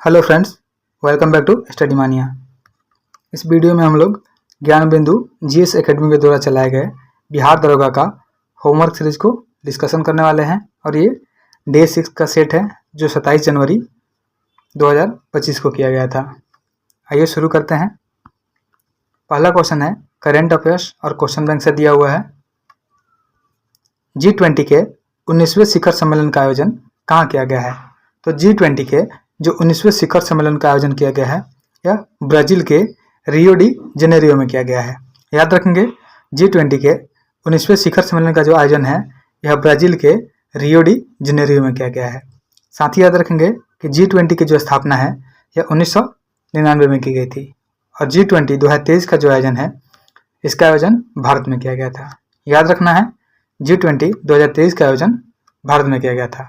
Hello friends, welcome back to Study Mania. इस video में हम लोग ज्ञान बिंदु जीएस एकेडमी के द्वारा चलाए गए बिहार दरोगा का होमवर्क सीरीज को डिस्कशन करने वाले हैं और ये डे 6 का सेट है जो 27 जनवरी 2025 को किया गया था। आइए शुरू करते हैं। पहला क्वेश्चन है करेंट अफेयर्स और क्वेश्चन बैंक से दिया हुआ है। G20 के 19वें शिखर सम्मेलन का आयोजन कहाँ किया गया है? तो G20 के जो 19वें शिखर सम्मेलन का आयोजन किया गया है यह ब्राज़ील के रियो डी जेनेरियो में किया गया है। याद रखेंगे G20 के 19वें शिखर सम्मेलन का जो आयोजन है यह ब्राज़ील के रियो डी जेनेरियो में किया गया है। साथ ही याद रखेंगे कि G20 की जो स्थापना है यह 1999 में की गई थी और G20 2023 का जो आयोजन है इसका आयोजन भारत में किया गया था। याद रखना है G20 2023 का आयोजन भारत में किया गया था।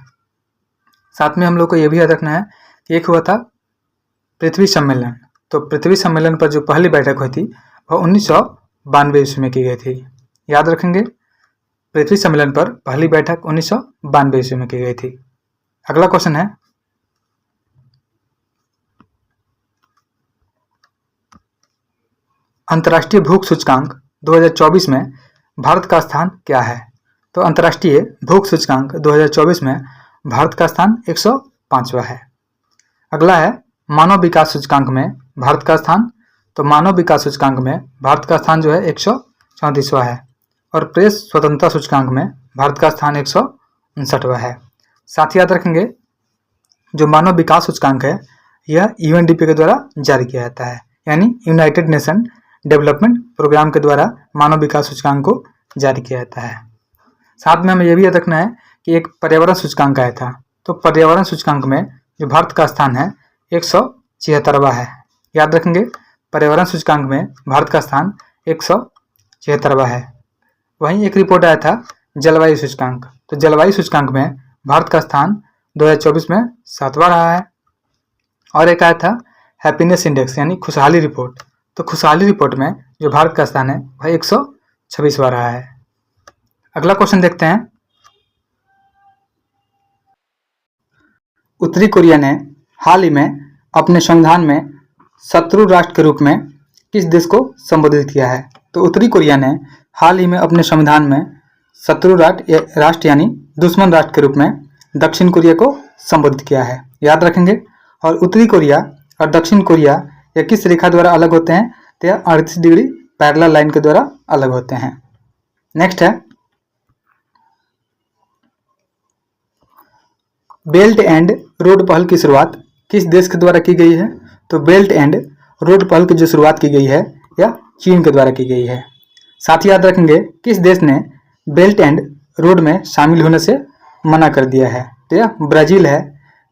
साथ में हम लोग को यह भी याद रखना है कि एक हुआ था पृथ्वी सम्मेलन। तो पृथ्वी सम्मेलन पर जो पहली बैठक हुई थी वह 1992 ईस्वी में की गई थी। याद रखेंगे पृथ्वी सम्मेलन पर पहली बैठक 1992 ईस्वी में की गई थी। अगला क्वेश्चन है अंतर्राष्ट्रीय भूख सूचकांक 2024 में भारत का स्थान क्या है? तो अंतर्राष्ट्रीय भूख सूचकांक 2024 में भारत का स्थान 105वां है। अगला है मानव विकास सूचकांक में भारत का स्थान। तो मानव विकास सूचकांक में भारत का स्थान जो है 134वां है और प्रेस स्वतंत्रता सूचकांक में भारत का स्थान 159वां है। साथ ही याद रखेंगे जो मानव विकास सूचकांक है यह यूएनडीपी के द्वारा जारी किया जाता है, यानी यूनाइटेड नेशन डेवलपमेंट प्रोग्राम के द्वारा मानव विकास सूचकांक को जारी किया जाता है। साथ में हमें यह भी याद रखना है कि एक पर्यावरण सूचकांक आया था। तो पर्यावरण सूचकांक में जो भारत का स्थान है 176वां है। याद रखेंगे पर्यावरण सूचकांक में भारत का स्थान 176वां है। वहीं एक रिपोर्ट आया था जलवायु सूचकांक। तो जलवायु सूचकांक में भारत का स्थान 2024 में 7वां रहा है। और एक आया था हैप्पीनेस इंडेक्स यानी खुशहाली रिपोर्ट। तो खुशहाली रिपोर्ट में जो भारत का स्थान है वह 126वां रहा है। अगला क्वेश्चन देखते हैं। उत्तरी कोरिया ने हाल ही में अपने संविधान में शत्रु राष्ट्र के रूप में किस देश को संबोधित किया है? तो उत्तरी कोरिया ने हाल ही में अपने संविधान में शत्रु राष्ट्र यानी दुश्मन राष्ट्र के रूप में दक्षिण कोरिया को संबोधित किया है। याद रखेंगे। और उत्तरी कोरिया और दक्षिण कोरिया यह किस रेखा द्वारा अलग होते हैं? तो यह 38 डिग्री पैरेलल लाइन के द्वारा अलग होते हैं। नेक्स्ट है बेल्ट एंड रोड पहल की शुरुआत किस देश के द्वारा की गई है? तो बेल्ट एंड रोड पहल की जो शुरुआत की गई है यह चीन के द्वारा की गई है। साथ ही याद रखेंगे किस देश ने बेल्ट एंड रोड में शामिल होने से मना कर दिया है? तो यह ब्राज़ील है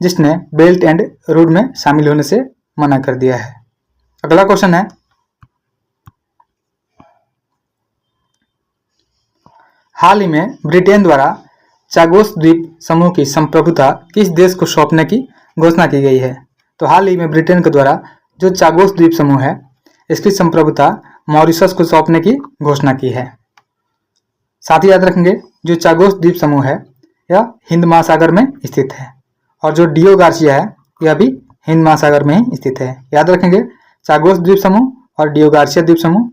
जिसने बेल्ट एंड रोड में शामिल होने से मना कर दिया है। अगला क्वेश्चन है हाल ही में ब्रिटेन द्वारा चागोस द्वीप समूह की संप्रभुता किस देश को सौंपने की घोषणा की गई है? तो हाल ही में ब्रिटेन के द्वारा जो चागोस द्वीप समूह है इसकी संप्रभुता मॉरिशस को सौंपने की घोषणा की है। साथ ही याद रखेंगे जो चागोस द्वीप समूह है यह हिंद महासागर में स्थित है और जो डियो गार्सिया है यह भी हिंद महासागर में ही स्थित है। याद रखेंगे चागोस द्वीप समूह और डियो गार्सिया द्वीप समूह।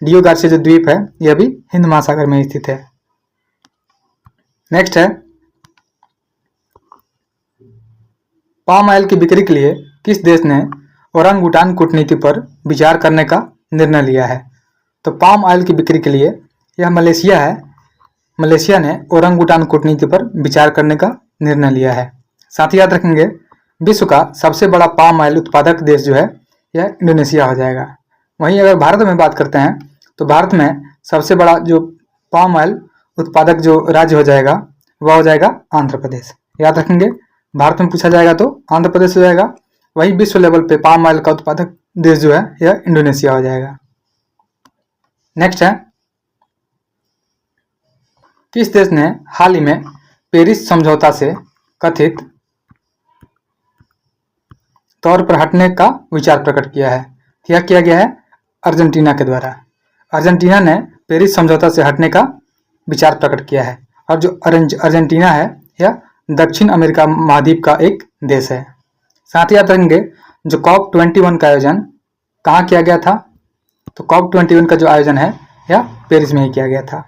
डियो गार्सिया जो द्वीप है यह भी हिंद महासागर में स्थित है। नेक्स्ट है पाम ऑयल की बिक्री के लिए किस देश ने ओरंगुटान कूटनीति पर विचार करने का निर्णय लिया है? तो पाम ऑयल की बिक्री के लिए यह मलेशिया है। मलेशिया ने ओरंगुटान कूटनीति पर विचार करने का निर्णय लिया है। साथ ही याद रखेंगे विश्व का सबसे बड़ा पाम ऑयल उत्पादक देश जो है यह इंडोनेशिया हो जाएगा। वहीं अगर भारत में बात करते हैं तो भारत में सबसे बड़ा जो पाम ऑयल उत्पादक जो राज्य हो जाएगा वह हो जाएगा आंध्र प्रदेश। याद रखेंगे भारत में पूछा जाएगा तो आंध्र प्रदेश हो जाएगा। वही विश्व लेवल पे पाम ऑयल का उत्पादक देश जो है यह इंडोनेशिया हो जाएगा। नेक्स्ट है किस देश ने हाल ही में पेरिस समझौता से कथित तौर पर हटने का विचार प्रकट किया है? यह किया गया है अर्जेंटीना के द्वारा। अर्जेंटीना ने पेरिस समझौता से हटने का विचार प्रकट किया है और जो अर्जेंटीना है यह दक्षिण अमेरिका महाद्वीप का एक देश है। साथ ही याद रखेंगे जो COP21 का आयोजन कहाँ किया गया था, तो COP21 का जो आयोजन है यह पेरिस में ही किया गया था।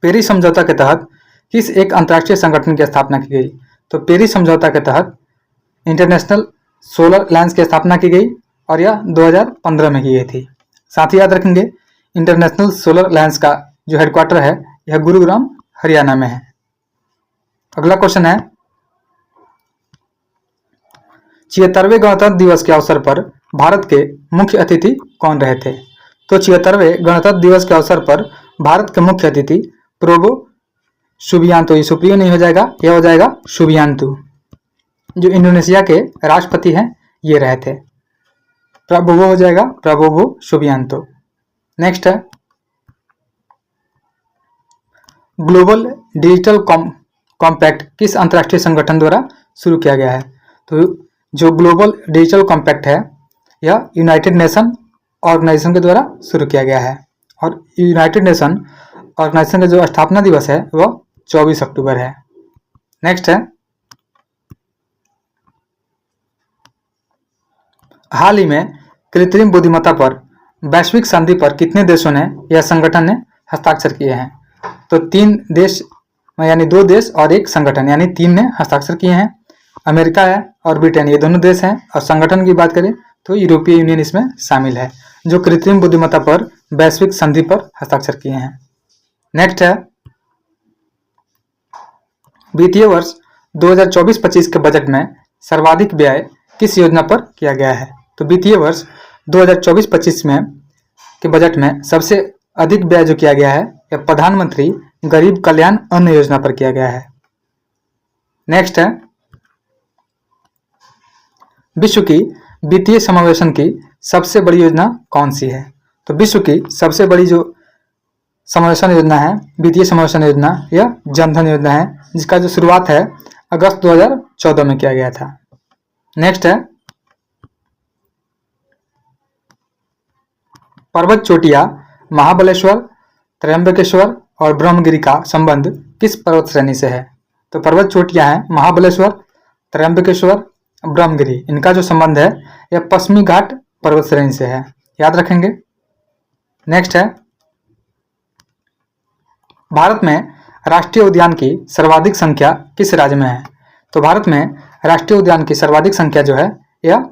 पेरिस समझौता के तहत किस एक अंतर्राष्ट्रीय संगठन की स्थापना की गई, तो पेरिस समझौता के तहत इंटरनेशनल सोलर अलायंस की स्थापना की गई और यह 2015 में की गई थी। साथ ही याद रखेंगे इंटरनेशनल सोलर अलायंस का जो हेडक्वार्टर है यह गुरुग्राम हरियाणा में है। अगला क्वेश्चन है 76वें गणतंत्र दिवस के अवसर पर भारत के मुख्य अतिथि कौन रहे थे, तो 76वें गणतंत्र दिवस के अवसर पर भारत के मुख्य अतिथि प्रोबो सुबियांतो, ये सुप्रियो नहीं हो जाएगा, यह हो जाएगा सुबियांतो, जो इंडोनेशिया के राष्ट्रपति हैं ये रहे थे। प्रबोवो हो जाएगा, प्रबोवो सुबियांतो। नेक्स्ट है ग्लोबल डिजिटल कॉम्पैक्ट किस अंतर्राष्ट्रीय संगठन द्वारा शुरू किया गया है, तो जो ग्लोबल डिजिटल कॉम्पैक्ट है यह यूनाइटेड नेशन ऑर्गेनाइजेशन के द्वारा शुरू किया गया है और यूनाइटेड नेशन ऑर्गेनाइजेशन का जो स्थापना दिवस है वह 24 अक्टूबर है। नेक्स्ट है हाल ही में कृत्रिम बुद्धिमत्ता पर वैश्विक संधि पर कितने देशों ने यह संगठन ने हस्ताक्षर किए हैं, तो 3 देश यानी 2 देश और एक संगठन यानी 3 ने हस्ताक्षर किए हैं। अमेरिका है और ब्रिटेन, ये दोनों देश हैं। और संगठन की बात करें तो यूरोपीय यूनियन इसमें शामिल है जो कृत्रिम बुद्धिमत्ता पर वैश्विक संधि पर हस्ताक्षर किए हैं। नेक्स्ट है वित्तीय वर्ष 2024-25 के बजट में सर्वाधिक व्यय किस योजना पर किया गया है, तो वित्तीय वर्ष 2024-25 में के बजट में सबसे अधिक व्यय जो किया गया है यह प्रधानमंत्री गरीब कल्याण अन्न योजना पर किया गया है। नेक्स्ट है विश्व की वित्तीय समावेशन की सबसे बड़ी योजना कौन सी है, तो विश्व की सबसे बड़ी जो समावेशन योजना है, वित्तीय समावेशन योजना, यह जनधन योजना है जिसका जो शुरुआत है अगस्त 2014 में किया गया था। नेक्स्ट है पर्वत चोटियां महाबलेश्वर, त्र्यंबकेश्वर और ब्रह्मगिरी का संबंध किस पर्वत श्रेणी से है, तो पर्वत चोटियां हैं महाबलेश्वर, त्र्यंबकेश्वर, ब्रह्मगिरी, इनका जो संबंध है यह पश्चिमी घाट पर्वत श्रेणी से है, याद रखेंगे। नेक्स्ट है भारत में राष्ट्रीय उद्यान की सर्वाधिक संख्या किस राज्य में है, तो भारत में राष्ट्रीय उद्यान की सर्वाधिक संख्या जो है यह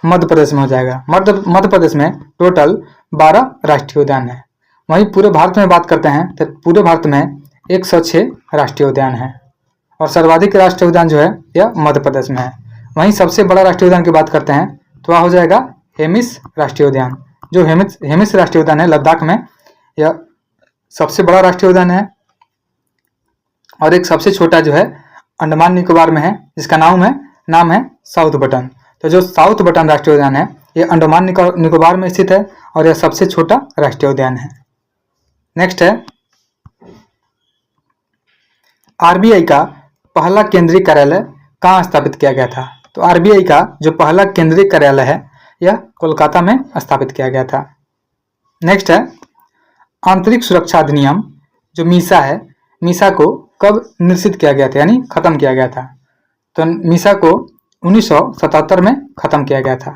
मध्य प्रदेश में हो जाएगा। मध्य प्रदेश में टोटल 12 राष्ट्रीय उद्यान है। वहीं पूरे भारत में बात करते हैं तो पूरे भारत में 106 राष्ट्रीय उद्यान है और सर्वाधिक राष्ट्रीय उद्यान जो है यह मध्य प्रदेश में है। वहीं सबसे बड़ा राष्ट्रीय उद्यान की बात करते हैं तो वह हो जाएगा हेमिस राष्ट्रीय उद्यान। जो हेमिस राष्ट्रीय उद्यान है लद्दाख में, यह सबसे बड़ा राष्ट्रीय उद्यान है और एक सबसे छोटा जो है अंडमान निकोबार में है जिसका नाम है साउथ बटन। तो जो साउथ बटन राष्ट्रीय उद्यान है यह अंडमान निकोबार में स्थित है और यह सबसे छोटा राष्ट्रीय उद्यान है। नेक्स्ट है आरबीआई का पहला केंद्रीय कार्यालय कहाँ स्थापित किया गया था, तो आरबीआई का जो पहला केंद्रीय कार्यालय है यह कोलकाता में स्थापित किया गया था। नेक्स्ट है आंतरिक सुरक्षा अधिनियम जो मीसा है, मीसा को कब निश्चित किया गया था यानी खत्म किया गया था, तो मीसा को 1977 में खत्म किया गया था।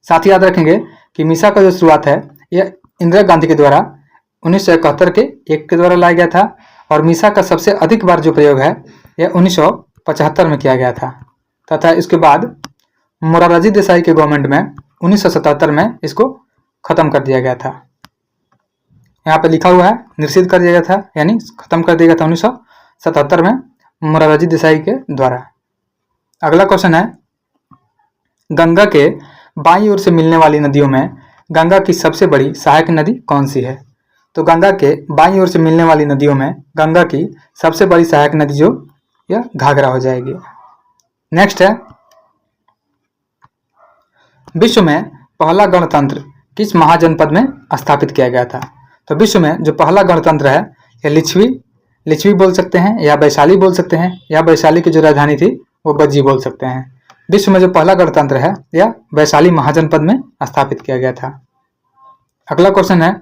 साथ ही याद रखेंगे कि मीसा का जो शुरुआत है यह इंदिरा गांधी के द्वारा 1971 के एक्ट के द्वारा लाया गया था और मीसा का सबसे अधिक बार जो प्रयोग है यह 1975 में किया गया था तथा इसके बाद मोरारजी देसाई के गवर्नमेंट में 1977 में इसको खत्म कर दिया गया था। यहाँ पे लिखा हुआ है निश्चित कर दिया गया था यानी खत्म कर दिया गया था 1977 में मोरारजी देसाई के द्वारा। अगला क्वेश्चन है गंगा के बाईं ओर से मिलने वाली नदियों में गंगा की सबसे बड़ी सहायक नदी कौन सी है, तो गंगा के बाईं ओर से मिलने वाली नदियों में गंगा की सबसे बड़ी सहायक नदी जो यह घाघरा हो जाएगी। नेक्स्ट है विश्व में पहला गणतंत्र किस महाजनपद में स्थापित किया गया था, तो विश्व में जो पहला गणतंत्र है यह लिच्छवी बोल सकते हैं या वैशाली बोल सकते हैं या वैशाली की जो राजधानी थी वो बज्जी बोल सकते हैं। विश्व में जो पहला गणतंत्र है यह वैशाली महाजनपद में स्थापित किया गया था। अगला क्वेश्चन है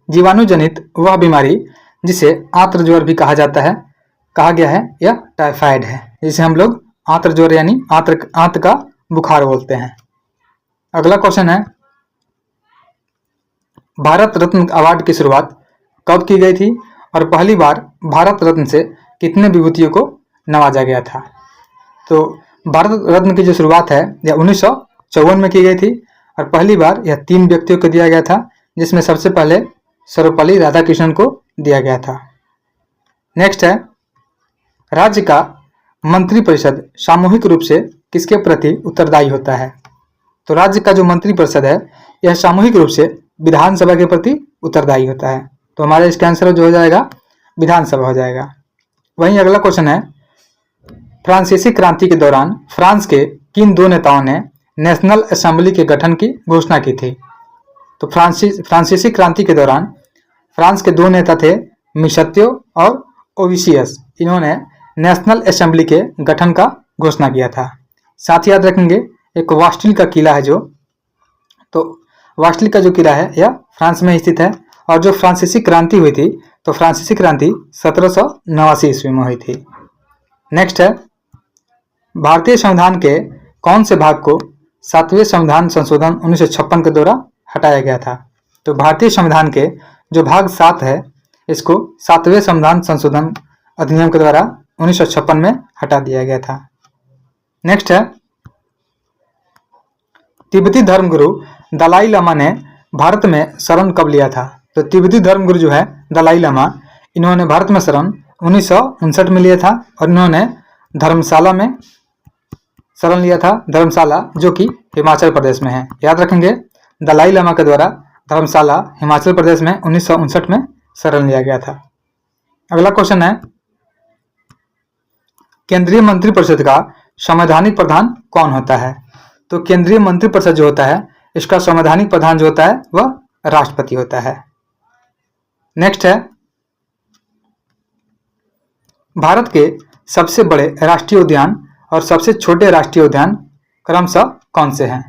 जीवाणु जनित वह बीमारी जिसे आंत्र ज्वर भी कहा जाता है कहा गया है या टाइफाइड है, जिसे हम लोग आंत्र ज्वर यानी आंत का बुखार बोलते हैं। अगला क्वेश्चन है, भारत रत्न अवार्ड की शुरुआत कब की गई थी और पहली बार भारत रत्न से कितने विभूतियों को नवाजा गया था? तो भारत रत्न की जो शुरुआत है यह 1954 में की गई थी और पहली बार यह 3 व्यक्तियों को दिया गया था, जिसमें सबसे पहले सर्वपल्ली राधाकृष्णन को दिया गया था। नेक्स्ट है, राज्य का मंत्रिपरिषद सामूहिक रूप से किसके प्रति उत्तरदायी होता है? तो राज्य का जो मंत्रिपरिषद है यह सामूहिक रूप से विधानसभा के प्रति उत्तरदायी होता है। तो हमारा इसका आंसर जो हो जाएगा विधानसभा हो जाएगा। वहीं अगला क्वेश्चन है, फ्रांसीसी क्रांति के दौरान फ्रांस के किन 2 नेताओं ने नेशनल असेंबली के गठन की घोषणा की थी? तो फ्रांसीसी क्रांति के दौरान फ्रांस के 2 नेता थे मिशत्यो और ओविशियस। इन्होंने नेशनल असेंबली के गठन का घोषणा किया था। साथ ही याद रखेंगे एक वास्टिल का किला है तो वास्टिल का जो किला है यह फ्रांस में स्थित है। और जो फ्रांसीसी क्रांति हुई थी तो फ्रांसीसी क्रांति 1789 ईस्वी में हुई थी। नेक्स्ट है, भारतीय संविधान के कौन से भाग को 7वें संविधान संशोधन 1956 के द्वारा हटाया गया था? तो भारतीय संविधान के जो भाग 7 है इसको 7वें संविधान संशोधन अधिनियम के द्वारा 1956 में हटा दिया गया था। नेक्स्ट है, तिब्बती धर्मगुरु दलाई लामा ने भारत में शरण कब लिया था? तो तिब्बती धर्मगुरु जो है दलाई लामा, इन्होंने भारत में शरण 1959 में लिया था और इन्होंने धर्मशाला में शरण लिया था। धर्मशाला जो कि हिमाचल प्रदेश में है। याद रखेंगे दलाई लामा के द्वारा धर्मशाला हिमाचल प्रदेश में 1959 में शरण लिया गया था। अगला क्वेश्चन है, केंद्रीय मंत्रिपरिषद का संवैधानिक प्रधान कौन होता है? तो केंद्रीय मंत्रिपरिषद जो होता है इसका संवैधानिक प्रधान जो होता है वह राष्ट्रपति होता है। नेक्स्ट है, भारत के सबसे बड़े राष्ट्रीय उद्यान और सबसे छोटे राष्ट्रीय उद्यान क्रमशः कौन से हैं?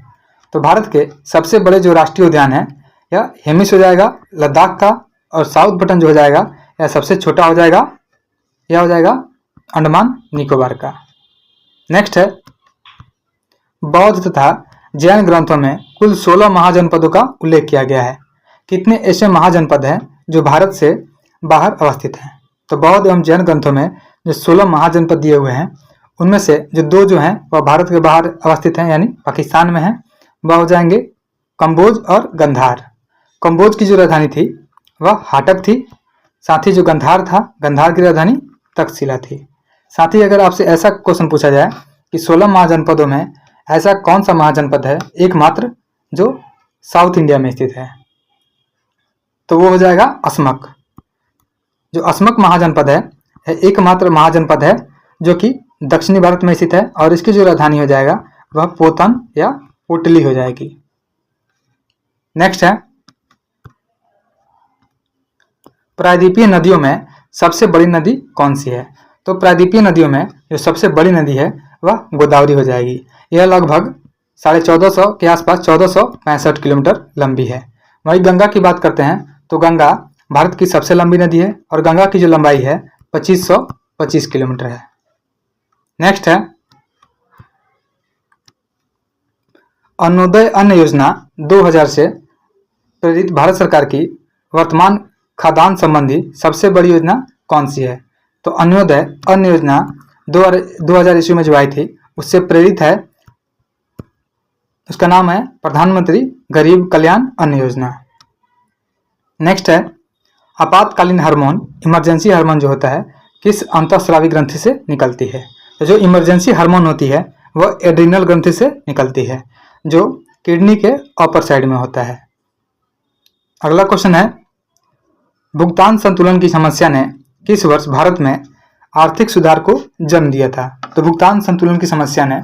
तो भारत के सबसे बड़े जो राष्ट्रीय उद्यान है यह हेमिस हो जाएगा लद्दाख का, और साउथ बटन जो हो जाएगा यह सबसे छोटा हो जाएगा, यह हो जाएगा अंडमान निकोबार का। नेक्स्ट है, बौद्ध तथा जैन ग्रंथों में कुल 16 महाजनपदों का उल्लेख किया गया है। कितने ऐसे महाजनपद हैं जो भारत से बाहर अवस्थित हैं? तो बौद्ध एवं जैन ग्रंथों में जो 16 महाजनपद दिए हुए हैं उनमें से जो 2 जो हैं वह भारत के बाहर अवस्थित हैं यानी पाकिस्तान में हैं, वह हो जाएंगे कम्बोज और गंधार। कम्बोज की जो राजधानी थी वह हाटक थी। साथ ही जो गंधार था, गंधार की राजधानी तक्षशिला थी। साथ ही अगर आपसे ऐसा क्वेश्चन पूछा जाए कि 16 महाजनपदों में ऐसा कौन सा महाजनपद है एकमात्र जो साउथ इंडिया में स्थित है, तो वो हो जाएगा असमक। जो असमक महाजनपद है एकमात्र महाजनपद है जो कि दक्षिणी भारत में स्थित है और इसकी जो राजधानी हो जाएगा वह पोतन या पोटली हो जाएगी। नेक्स्ट है, प्रायद्वीपीय नदियों में सबसे बड़ी नदी कौन सी है? तो प्रायद्वीपीय नदियों में जो सबसे बड़ी नदी है वह गोदावरी हो जाएगी। यह लगभग 1450 के आसपास 1465 किलोमीटर लंबी है। वहीं गंगा की बात करते हैं तो गंगा भारत की सबसे लंबी नदी है और गंगा की जो लंबाई है 2525 किलोमीटर है। नेक्स्ट है, अन्नोदय अन्न योजना 2000 से प्रेरित भारत सरकार की वर्तमान खाद्यान्न संबंधी सबसे बड़ी योजना कौन सी है? तो अन्नोदय अन्न योजना 2000 ईस्वी में जो आई थी उससे प्रेरित है, उसका नाम है प्रधानमंत्री गरीब कल्याण अन्न योजना। नेक्स्ट है, आपातकालीन हार्मोन इमरजेंसी हार्मोन जो होता है किस अंतःस्रावी ग्रंथि से निकलती है? तो जो इमरजेंसी हार्मोन होती है वह एड्रिनल ग्रंथि से निकलती है जो किडनी के अपर साइड में होता है। अगला क्वेश्चन है, भुगतान संतुलन की समस्या ने किस वर्ष भारत में आर्थिक सुधार को जन्म दिया था? तो भुगतान संतुलन की समस्या ने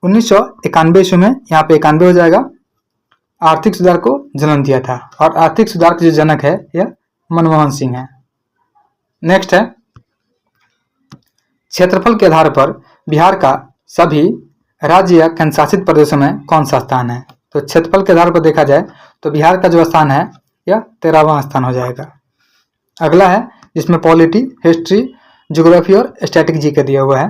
1991 ईस्वी में, यहाँ पे 91 हो जाएगा, आर्थिक सुधार को जन्म दिया था और आर्थिक सुधार के जो जनक है यह मनमोहन सिंह है। नेक्स्ट है, क्षेत्रफल के आधार पर बिहार का सभी राज्य या केंद्र शासित प्रदेशों में कौन सा स्थान है? तो क्षेत्रफल के आधार पर देखा जाए तो बिहार का जो स्थान है यह 13वां स्थान हो जाएगा। अगला है जिसमें पॉलिटी, हिस्ट्री, ज्योग्राफी और स्टैटिक जी का दिया हुआ है।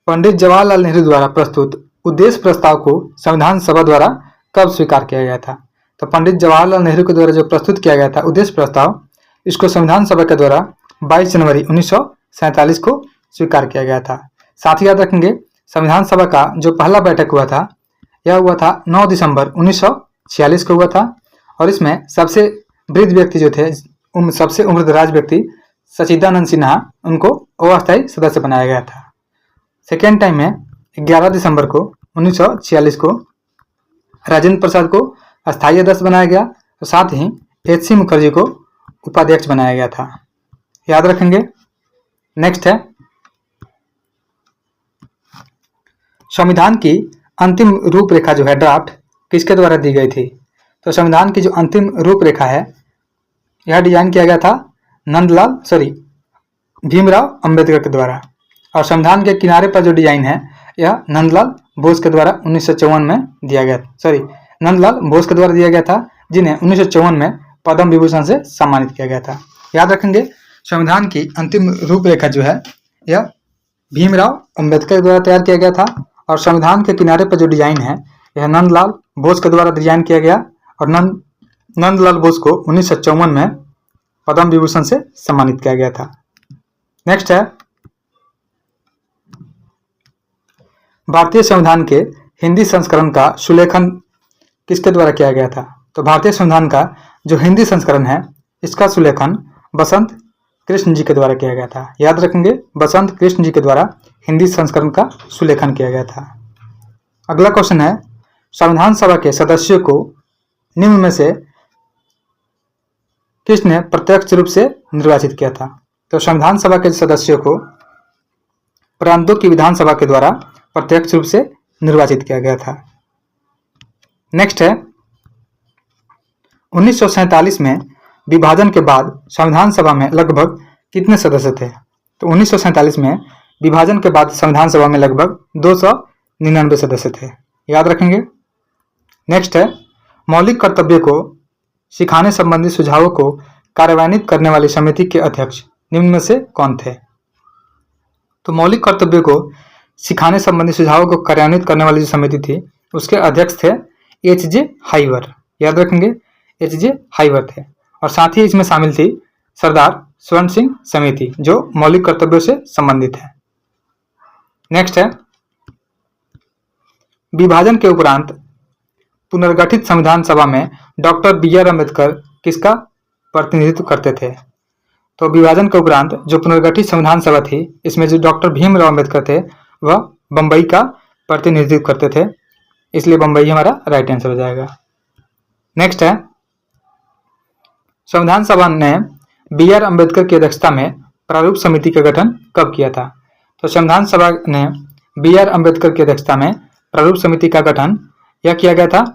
पंडित जवाहरलाल नेहरू द्वारा प्रस्तुत उद्देश्य प्रस्ताव को संविधान सभा द्वारा कब स्वीकार किया गया था? तो पंडित जवाहरलाल नेहरू के द्वारा जो प्रस्तुत किया गया था उद्देश्य प्रस्ताव, इसको संविधान सभा के द्वारा 22 जनवरी 1947 को स्वीकार किया गया था। साथ ही याद रखेंगे संविधान सभा का जो पहला बैठक हुआ था यह हुआ था 9 दिसंबर 1946 को हुआ था और इसमें सबसे वृद्ध व्यक्ति जो थे, सबसे उम्रदराज व्यक्ति सच्चिदानंद सिन्हा, उनको अस्थायी सदस्य बनाया गया था। सेकेंड टाइम में 11 दिसंबर को 1946 को राजेंद्र प्रसाद को अस्थायी अध्यक्ष बनाया गया और साथ ही HC मुखर्जी को उपाध्यक्ष बनाया गया था। याद रखेंगे। नेक्स्ट है संविधान की अंतिम रूपरेखा जो है ड्राफ्ट किसके द्वारा दी गई थी? तो संविधान की जो अंतिम रूपरेखा है यह डिजाइन किया गया था भीमराव अंबेडकर के द्वारा और संविधान के किनारे पर जो डिजाइन है यह नंदलाल बोस के द्वारा 1954 में दिया गया नंदलाल बोस के द्वारा दिया गया था, जिन्हें 1954 में पद्म विभूषण से सम्मानित किया गया था। याद रखेंगे संविधान की अंतिम रूपरेखा जो है यह भीमराव अंबेडकर द्वारा तैयार किया गया था और संविधान के किनारे पर जो डिजाइन है यह नंदलाल बोस के द्वारा डिजाइन किया गया और नंदलाल बोस को 1954 में पद्म विभूषण से सम्मानित किया गया था। नेक्स्ट है भारतीय संविधान के हिंदी संस्करण का सुलेखन किसके द्वारा किया गया था? तो भारतीय संविधान का जो हिंदी संस्करण है इसका सुलेखन बसंत कृष्ण जी के द्वारा किया गया था। याद रखेंगे बसंत कृष्ण जी के द्वारा हिंदी संस्करण का सुलेखन किया गया था। अगला क्वेश्चन है संविधान सभा के सदस्यों को निम्न में से किसने प्रत्यक्ष रूप से निर्वाचित किया था? तो संविधान सभा के सदस्यों को प्रांतों की विधानसभा के द्वारा प्रत्यक्ष रूप से निर्वाचित किया गया था। नेक्स्ट है 1947 में विभाजन के बाद संविधान सभा में लगभग कितने सदस्य थे? तो 1947 में विभाजन के बाद संविधान सभा में लगभग 299 सदस्य थे। याद रखेंगे। नेक्स्ट है मौलिक कर्तव्यों को सिखाने संबंधी सुझावों को कार्यान्वित करने वाली समिति के अध्यक्ष निम्न में से कौन थे? तो मौलिक कर्तव्यों को सिखाने संबंधी सुझावों को कार्यान्वित करने वाली जो समिति थी उसके अध्यक्ष थे HJ हाइवर। याद रखेंगे HJ हाइवर थे और साथ ही इसमें शामिल थी सरदार स्वर्ण सिंह समिति जो मौलिक कर्तव्यों से संबंधित है। नेक्स्ट है विभाजन के उपरांत पुनर्गठित संविधान सभा में डॉक्टर BR अम्बेडकर किसका प्रतिनिधित्व करते थे? तो विभाजन के उपरांत जो पुनर्गठित संविधान सभा थी इसमें जो डॉक्टर भीमराव अम्बेडकर थे वह बंबई का प्रतिनिधित्व करते थे, इसलिए बंबई हमारा राइट आंसर हो जाएगा। नेक्स्ट है संविधान सभा ने BR अम्बेडकर की अध्यक्षता में प्रारूप समिति का गठन कब किया था? तो संविधान सभा ने BR अम्बेडकर की अध्यक्षता में प्रारूप समिति का गठन यह किया गया था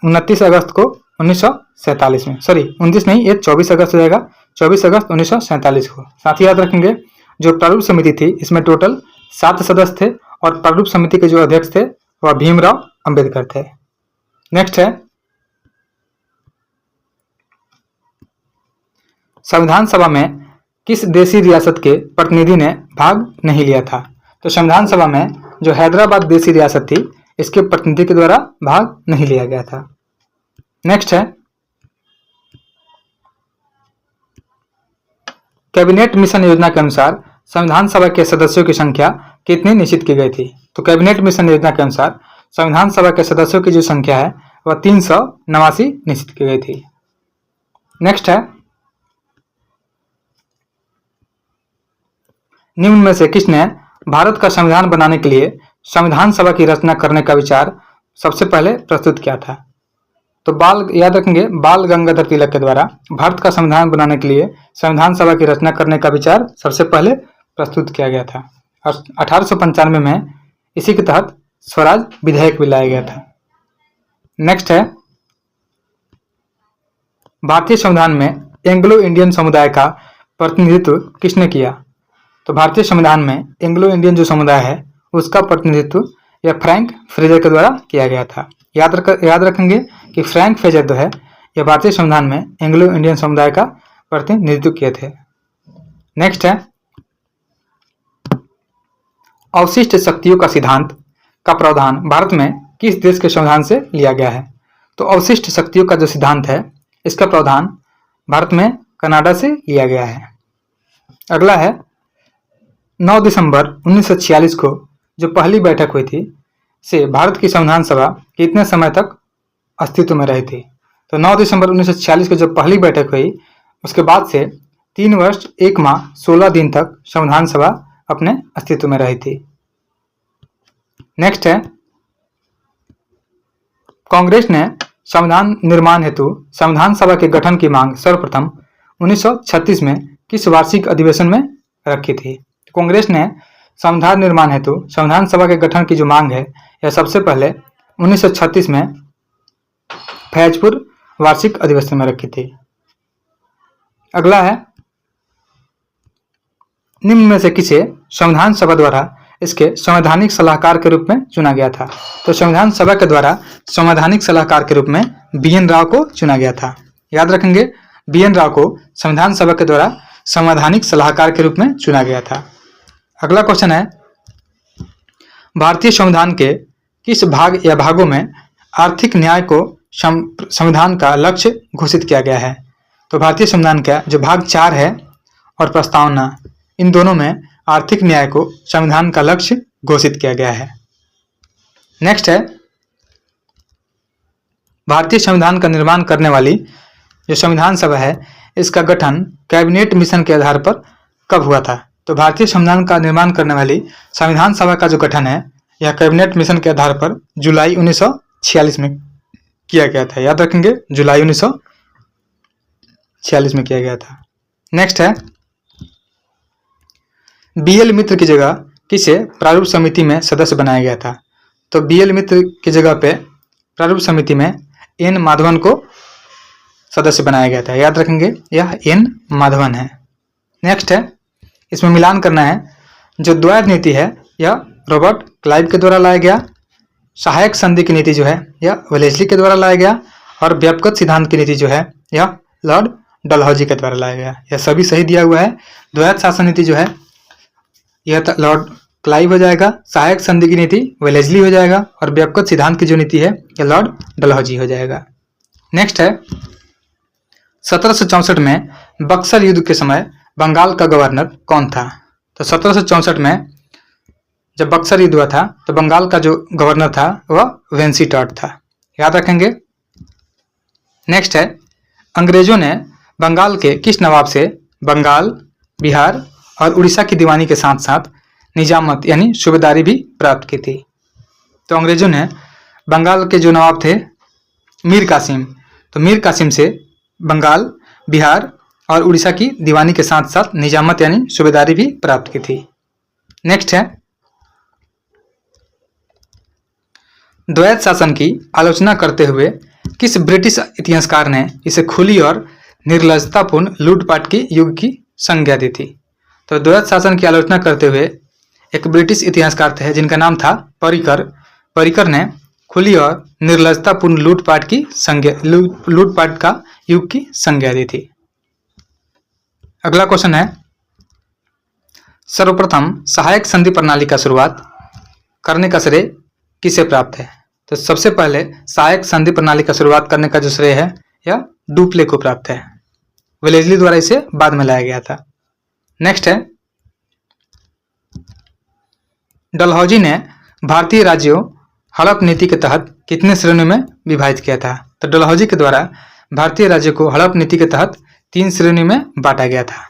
29 अगस्त को 1947 में, 29 नहीं, ये 24 अगस्त हो जाएगा, 24 अगस्त 1947 को। साथ ही याद रखेंगे जो प्रारूप समिति थी इसमें टोटल 7 सदस्य थे और प्रारूप समिति के जो अध्यक्ष थे वह भीमराव अंबेडकर थे। नेक्स्ट है संविधान सभा में किस देशी रियासत के प्रतिनिधि ने भाग नहीं लिया था? तो संविधान सभा में जो हैदराबाद देशी रियासत थी इसके प्रतिनिधि के द्वारा भाग नहीं लिया गया था। नेक्स्ट है कैबिनेट मिशन योजना के अनुसार संविधान सभा के सदस्यों की संख्या कितनी निश्चित की गई थी? तो कैबिनेट मिशन योजना के अनुसार संविधान सभा के सदस्यों की जो संख्या है वह 389 निश्चित की गई थी। नेक्स्ट है निम्न में से किसने भारत का संविधान बनाने के लिए संविधान सभा की रचना करने का विचार सबसे पहले प्रस्तुत किया था? तो याद रखेंगे बाल गंगाधर तिलक के द्वारा भारत का संविधान बनाने के लिए संविधान सभा की रचना करने का विचार सबसे पहले प्रस्तुत किया गया था और 1895 में इसी के तहत स्वराज विधेयक भी लाया गया था। नेक्स्ट है भारतीय संविधान में एंग्लो इंडियन समुदाय का प्रतिनिधित्व किसने किया? तो भारतीय संविधान में एंग्लो इंडियन जो समुदाय है उसका प्रतिनिधित्व यह फ्रैंक फ्रेजर के द्वारा किया गया था। याद रखेंगे कि फ्रैंक फ्रेजर जो है यह भारतीय संविधान में एंग्लो इंडियन समुदाय का प्रतिनिधित्व किए थे। नेक्स्ट है अवशिष्ट शक्तियों का सिद्धांत का प्रावधान भारत में किस देश के संविधान से लिया गया है? तो अवशिष्ट शक्तियों का जो सिद्धांत है इसका प्रावधान भारत में कनाडा से लिया गया है। अगला है 9 दिसंबर 1946 को जो पहली बैठक हुई थी से भारत की संविधान सभा कितने समय तक अस्तित्व में रही थी? तो 9 दिसंबर 1946 को जब पहली बैठक हुई उसके बाद से 3 वर्ष 1 माह 16 दिन तक संविधान सभा अपने अस्तित्व में रही थी। नेक्स्ट है कांग्रेस ने संविधान निर्माण हेतु संविधान सभा के गठन की मांग सर्वप्रथम 1936 में किस वार्षिक अधिवेशन में रखी थी? कांग्रेस ने संविधान निर्माण हेतु संविधान सभा के गठन की जो मांग है यह सबसे पहले 1936 में फैजपुर वार्षिक अधिवेशन में रखी थी। अगला है निम्न में से किसे संविधान सभा द्वारा इसके संवैधानिक सलाहकार के रूप में चुना गया था? तो संविधान सभा के द्वारा संवैधानिक सलाहकार के रूप में बी.एन. राव को चुना गया था। याद रखेंगे बी.एन. राव को संविधान सभा के द्वारा संवैधानिक सलाहकार के रूप में चुना गया था। अगला क्वेश्चन है भारतीय संविधान के किस भाग या भागों में आर्थिक न्याय को संविधान का लक्ष्य घोषित किया गया है? तो भारतीय संविधान का जो भाग 4 है और प्रस्तावना इन दोनों में आर्थिक न्याय को संविधान का लक्ष्य घोषित किया गया है। नेक्स्ट है भारतीय संविधान का निर्माण करने वाली जो संविधान सभा है इसका गठन कैबिनेट मिशन के आधार पर कब हुआ था? तो भारतीय संविधान का निर्माण करने वाली संविधान सभा का जो गठन है यह कैबिनेट मिशन के आधार पर जुलाई 1946 में किया गया था। याद रखेंगे जुलाई 1946 में किया गया था। नेक्स्ट है बी.एल. मित्र की जगह किसे प्रारूप समिति में सदस्य बनाया गया था? तो बी.एल. मित्र की जगह पे प्रारूप समिति में एन. माधवन को सदस्य बनाया गया था। याद रखेंगे यह एन. माधवन है। नेक्स्ट है इसमें मिलान करना है जो द्वैध नीति है यह रॉबर्ट क्लाइव के द्वारा लाया गया, सहायक संधि की नीति जो है यह वेलेस्ली के द्वारा लाया गया और व्यापक सिद्धांत की नीति जो है यह लॉर्ड डलहौजी के द्वारा लाया गया। यह सभी सही दिया हुआ है। द्वैध शासन नीति जो है यह लॉर्ड क्लाइव हो जाएगा, सहायक संधि की नीति वेलेस्ली हो जाएगा और व्यापक सिद्धांत की जो नीति है यह लॉर्ड डलहौजी हो जाएगा। नेक्स्ट है 1764 में बक्सर युद्ध के समय बंगाल का गवर्नर कौन था? तो 1764 में जब बक्सर युद्ध हुआ था तो बंगाल का जो गवर्नर था वह वेंसीटॉट था। याद रखेंगे। नेक्स्ट है अंग्रेजों ने बंगाल के किस नवाब से बंगाल, बिहार और उड़ीसा की दीवानी के साथ साथ निजामत यानी सूबेदारी भी प्राप्त की थी? तो अंग्रेजों ने बंगाल के जो नवाब थे मीर कासिम, तो मीर कासिम से बंगाल, बिहार और उड़ीसा की दीवानी के साथ साथ निजामत यानी सूबेदारी भी प्राप्त की थी। नेक्स्ट है द्वैध शासन की आलोचना करते हुए किस ब्रिटिश इतिहासकार ने इसे खुली और निर्लजतापूर्ण लूटपाट के युग की संज्ञा दी थी? तो द्वैध शासन की आलोचना करते हुए एक ब्रिटिश इतिहासकार थे जिनका नाम था परिकर। परिकर ने खुली और निर्लजतापूर्ण लूटपाट का युग की संज्ञा दी थी। अगला क्वेश्चन है सर्वप्रथम सहायक संधि प्रणाली का शुरुआत करने का श्रेय किसे प्राप्त है? तो सबसे पहले सहायक संधि प्रणाली का शुरुआत करने का जो श्रेय है यह डुप्ले को प्राप्त है। वेलेस्ली द्वारा इसे बाद में लाया गया था। नेक्स्ट है डलहौजी ने भारतीय राज्यों हड़प नीति के तहत कितने श्रेणियों में विभाजित किया था? तो डलहौजी के द्वारा भारतीय राज्यों को हड़प नीति के तहत 3 श्रेणियों में बांटा गया था।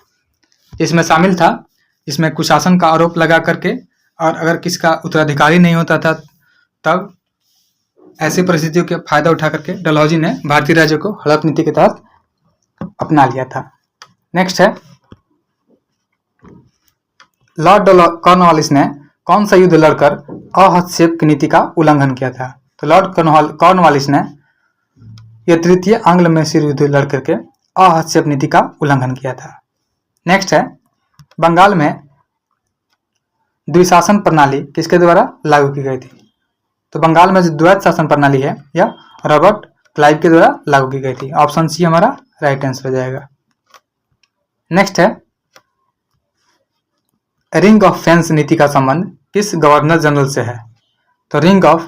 इसमें शामिल था इसमें कुशासन का आरोप लगा करके और अगर किसका उत्तराधिकारी नहीं होता था तब ऐसी परिस्थितियों के फायदा उठा करके डलहौजी ने भारतीय राज्यों को हड़प नीति के तहत अपना लिया था। नेक्स्ट है लॉर्ड कॉर्नवालिस ने कौन सा युद्ध लड़कर अहस्तक्षेप की नीति का उल्लंघन किया था? तो लॉर्ड कॉर्नवालिस ने यह तृतीय आंग्ल मैसूर युद्ध लड़ करके अहस्तक्षेप नीति का उल्लंघन किया था। नेक्स्ट है बंगाल में द्विशासन प्रणाली किसके द्वारा लागू की गई थी? तो बंगाल में जो द्वैध शासन प्रणाली है यह रॉबर्ट क्लाइव के द्वारा लागू की गई थी। ऑप्शन सी हमारा राइट आंसर हो जाएगा। नेक्स्ट है, रिंग ऑफ फेंस नीति का संबंध किस गवर्नर जनरल से है? तो रिंग ऑफ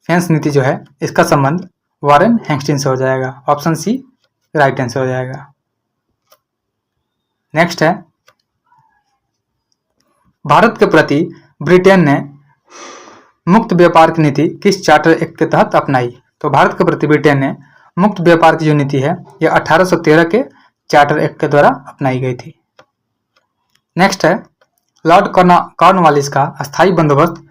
फेंस नीति जो है इसका संबंध वारेन हेस्टिंग्स से हो जाएगा। ऑप्शन सी राइट आंसर हो जाएगा। नेक्स्ट है, भारत के प्रति ब्रिटेन ने मुक्त व्यापार की नीति किस चार्टर एक्ट के तहत अपनाई? तो भारत के प्रति ब्रिटेन ने मुक्त व्यापार की जो नीति है यह 1813 के चार्टर एक्ट के द्वारा अपनाई गई थी। नेक्स्ट है, लॉर्ड कॉर्नवालिस का अस्थायी बंदोबस्त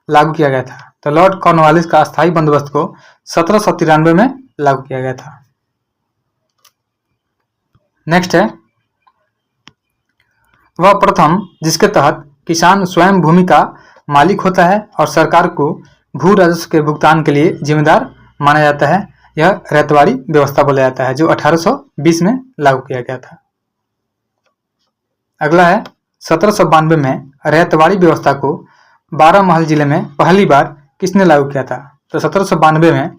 लागू किया गया था। तो लॉर्ड कॉर्नवालिस का अस्थायी बंदोबस्त को 1793 में लागू किया गया था। नेक्स्ट है, वह प्रथम जिसके तहत किसान स्वयं भूमि का मालिक होता है और सरकार को भू राजस्व के भुगतान के लिए जिम्मेदार माना जाता है, यह रैयतवाड़ी व्यवस्था बोला जाता है, जो 1820 में लागू किया गया था। अगला है, 1792 में रैयतवाड़ी व्यवस्था को बारामहल जिले में पहली बार किसने लागू किया था? तो 1792 में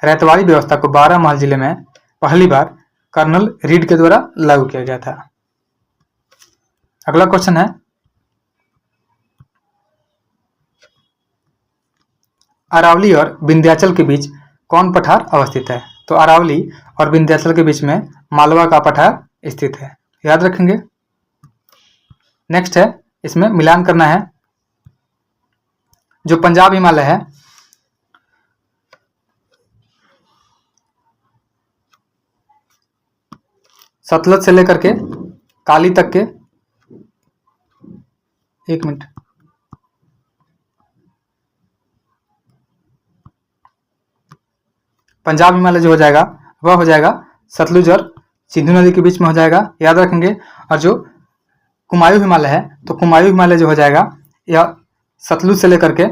रैयतवाड़ी व्यवस्था को बारामहल जिले में पहली बार कर्नल रीड के द्वारा लागू किया गया था। अगला क्वेश्चन है, अरावली और विंध्याचल के बीच कौन पठार अवस्थित है? तो अरावली और विंध्याचल के बीच में मालवा का पठार स्थित है, याद रखेंगे। नेक्स्ट है, इसमें मिलान करना है। जो पंजाब हिमालय है सतलज से लेकर के काली तक के, एक मिनट, पंजाब हिमालय जो हो जाएगा वह हो जाएगा सतलुज और सिंधु नदी के बीच में हो जाएगा, याद रखेंगे। और जो कुमायूं हिमालय है तो कुमायूं हिमालय जो हो जाएगा यह सतलुज से लेकर के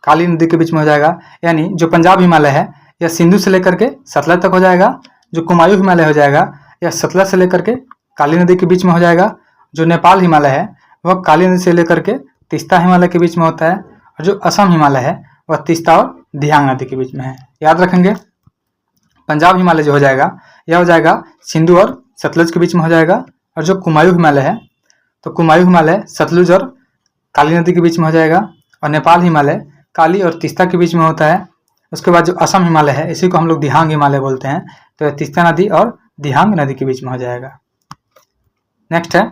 काली नदी के बीच में हो जाएगा। यानी जो पंजाब हिमालय है यह सिंधु से लेकर के सतलज तक हो जाएगा। जो कुमायूं हिमालय हो जाएगा यह सतलज से लेकर के काली नदी के बीच में हो जाएगा। जो नेपाल हिमालय है वह काली नदी से लेकर के तीस्ता हिमालय के बीच में होता है। और जो असम हिमालय है वह तीस्ता और दियांग नदी के बीच में है, याद रखेंगे। पंजाब हिमालय जो हो जाएगा यह हो जाएगा सिंधु और सतलज के बीच में हो जाएगा। और जो कुमायूं हिमालय है तो कुमायूं हिमालय सतलुज और काली नदी के बीच में हो जाएगा। और नेपाल हिमालय काली और तीस्ता के बीच में होता है। उसके बाद जो असम हिमालय है इसी को हम लोग दिहांग हिमालय बोलते हैं, तो यह तीस्ता नदी और दिहांग नदी के बीच में हो जाएगा। नेक्स्ट है,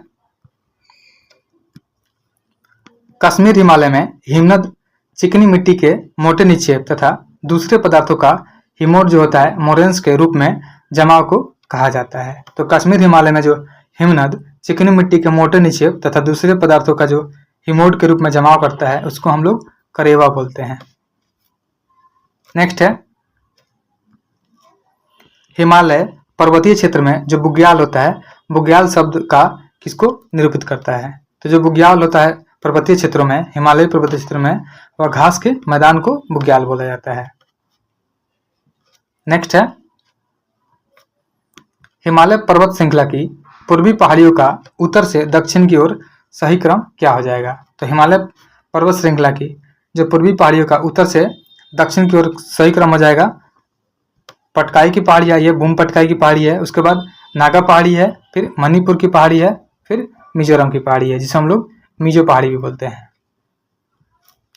कश्मीर हिमालय में हिमनद चिकनी मिट्टी के मोटे निक्षेप तथा दूसरे पदार्थों का हिमोट जो होता है मोरेंस के रूप में जमाव को कहा जाता है। तो कश्मीर हिमालय में जो हिमनद चिकनी मिट्टी के मोटे निक्षेप तथा दूसरे पदार्थों का जो हिमोट के रूप में जमाव करता है उसको हम लोग करेवा बोलते हैं। नेक्स्ट है, हिमालय पर्वतीय क्षेत्र में जो बुग्याल होता है, बुग्याल शब्द का किसको निरूपित करता है? तो जो बुग्याल होता है पर्वतीय क्षेत्रों में, हिमालय पर्वतीय क्षेत्र में, वह घास के मैदान को बुग्याल बोला जाता है। नेक्स्ट है, हिमालय पर्वत श्रृंखला की पूर्वी पहाड़ियों का उत्तर से दक्षिण की ओर सही क्रम क्या हो जाएगा? तो हिमालय पर्वत श्रृंखला की जो पूर्वी पहाड़ियों का उत्तर से दक्षिण की ओर सही क्रम हो जाएगा। पटकाई की पहाड़ी है, ये बूम पटकाई की पहाड़ी है, उसके बाद नागा पहाड़ी है, फिर मणिपुर की पहाड़ी है, फिर मिजोरम की पहाड़ी है जिसे हम लोग मिजो पहाड़ी भी बोलते हैं।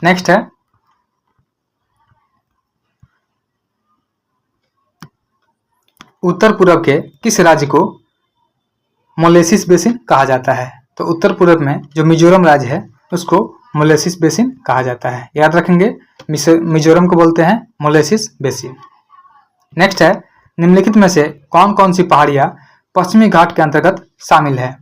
नेक्स्ट है, उत्तर पूर्व के किस राज्य को मोलेसिस बेसिन कहा जाता है? तो उत्तर पूर्व में जो मिजोरम राज्य है उसको मोलेसिस बेसिन कहा जाता है, याद रखेंगे। मिजोरम को बोलते हैं मोलेसिस बेसिन। नेक्स्ट है, निम्नलिखित में से कौन कौन सी पहाड़ियाँ पश्चिमी घाट के अंतर्गत शामिल है?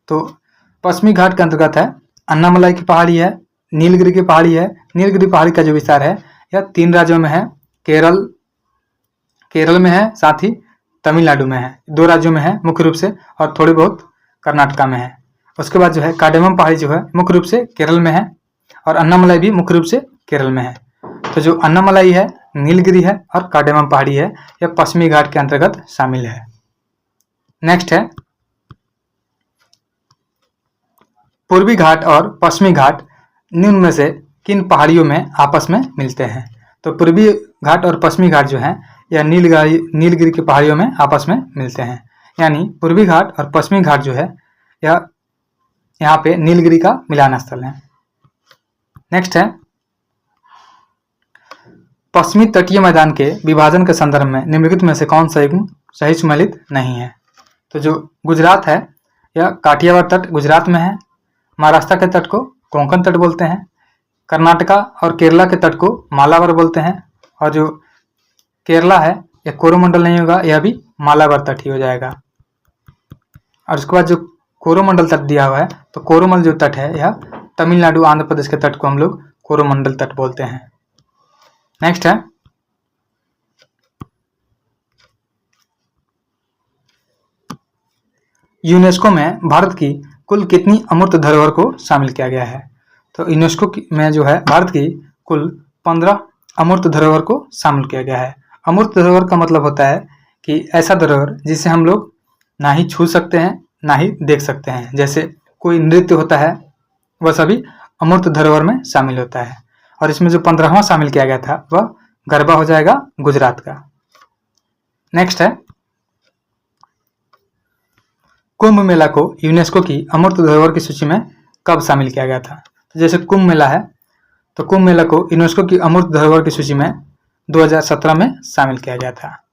तो पश्चिमी घाट के अंतर्गत है अन्नामलाई की पहाड़ी है, नीलगिरी की पहाड़ी है। नीलगिरी पहाड़ी का जो विस्तार है यह 3 राज्यों में है, केरल में है, साथ ही तमिलनाडु में है, 2 राज्यों में है मुख्य रूप से, और थोड़ी बहुत कर्नाटका में है। उसके बाद जो है काडेमम पहाड़ी जो है मुख्य रूप से केरल में है, और अन्नामलाई भी मुख्य रूप से केरल में है। तो जो अन्नामलाई है, नीलगिरी है और काडेमम पहाड़ी है, यह पश्चिमी घाट के अंतर्गत शामिल है। नेक्स्ट है, पूर्वी घाट और पश्चिमी घाट निम्न में से किन पहाड़ियों में आपस में मिलते हैं? तो पूर्वी घाट और पश्चिमी घाट जो है यह नीलगिरी की पहाड़ियों में आपस में मिलते हैं। यानी पूर्वी घाट और पश्चिमी घाट जो है यह यहाँ पे नीलगिरी का मिलान स्थल है। नेक्स्ट है, पश्चिमी तटीय मैदान के विभाजन के संदर्भ में निम्नलिखित में से कौन सा युग्म सही सम्मिलित नहीं है? तो जो गुजरात है, यह काठियावाड़ तट गुजरात में है। महाराष्ट्र के तट को कोंकण तट बोलते हैं। कर्नाटका और केरला के तट को मालाबार बोलते हैं। और जो केरला है, यह कोरोमंडल नहीं होगा, यह भी मालाबार तट ही हो जाएगा। और उसके बाद जो कोरोमंडल तट दिया हुआ है, तो कोरोमंडल जो तट है, यह तमिलनाडु आंध्र प्रदेश के तट को हम लोग कोरोमंडल तट बोलते हैं। नेक्स्ट है, यूनेस्को में भारत की कुल कितनी अमूर्त धरोहर को शामिल किया गया है? तो यूनेस्को में जो है भारत की कुल 15 अमूर्त धरोहर को शामिल किया गया है। अमूर्त धरोहर का मतलब होता है कि ऐसा धरोहर जिसे हम लोग ना ही छू सकते हैं ना ही देख सकते हैं। जैसे कोई नृत्य होता है, वह सभी अमूर्त धरोहर में शामिल होता है। और इसमें जो 15वां शामिल किया गया था वह गरबा हो जाएगा गुजरात का। नेक्स्ट है, कुंभ मेला को यूनेस्को की अमूर्त धरोहर की सूची में कब शामिल किया गया था? तो जैसे कुंभ मेला है, तो कुंभ मेला को यूनेस्को की अमूर्त धरोहर की सूची में 2017 में शामिल किया गया था।